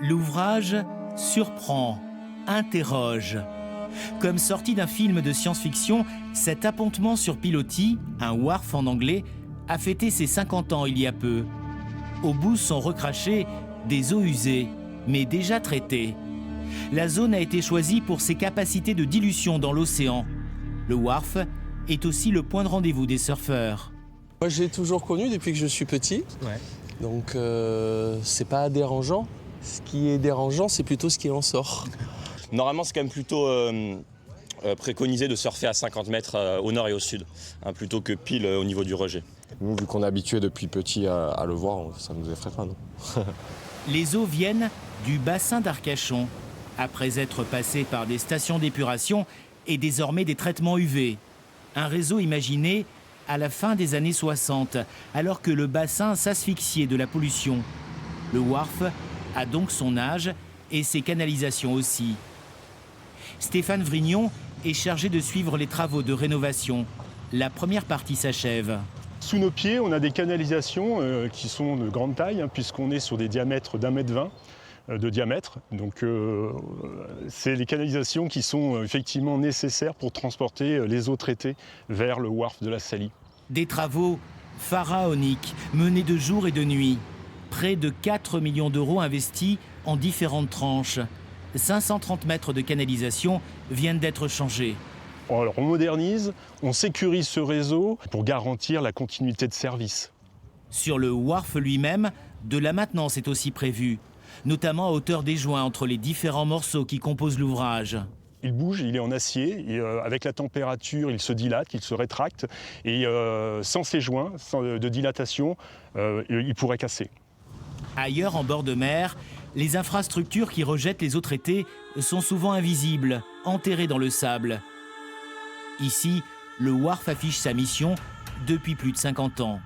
L'ouvrage surprend, interroge. Comme sorti d'un film de science-fiction, cet appontement sur pilotis, un wharf en anglais, a fêté ses 50 ans il y a peu. Au bout sont recrachées des eaux usées, mais déjà traitées. La zone a été choisie pour ses capacités de dilution dans l'océan. Le wharf est aussi le point de rendez-vous des surfeurs. Moi, j'ai toujours connu depuis que je suis petit, donc c'est pas dérangeant. Ce qui est dérangeant, c'est plutôt ce qui en sort. Normalement, c'est quand même plutôt préconisé de surfer à 50 mètres au nord et au sud, hein, plutôt que pile au niveau du rejet. Nous, vu qu'on est habitué depuis petit à le voir, ça ne nous effraie pas, non. Les eaux viennent du bassin d'Arcachon, après être passées par des stations d'épuration et désormais des traitements UV. Un réseau imaginé à la fin des années 60, alors que le bassin s'asphyxiait de la pollution. Le wharf a donc son âge et ses canalisations aussi. Stéphane Vrignon est chargé de suivre les travaux de rénovation. La première partie s'achève. Sous nos pieds, on a des canalisations qui sont de grande taille, hein, puisqu'on est sur des diamètres d'1,20 m de diamètre. Donc c'est les canalisations qui sont effectivement nécessaires pour transporter les eaux traitées vers le wharf de la Saly. Des travaux pharaoniques menés de jour et de nuit. Près de 4 millions d'euros investis en différentes tranches. 530 mètres de canalisation viennent d'être changés. Alors on modernise, on sécurise ce réseau pour garantir la continuité de service. Sur le wharf lui-même, de la maintenance est aussi prévue, notamment à hauteur des joints entre les différents morceaux qui composent l'ouvrage. Il bouge, il est en acier, et avec la température, il se dilate, il se rétracte, et sans ces joints, sans de dilatation, il pourrait casser. Ailleurs, en bord de mer, les infrastructures qui rejettent les eaux traitées sont souvent invisibles, enterrées dans le sable. Ici, le wharf affiche sa mission depuis plus de 50 ans.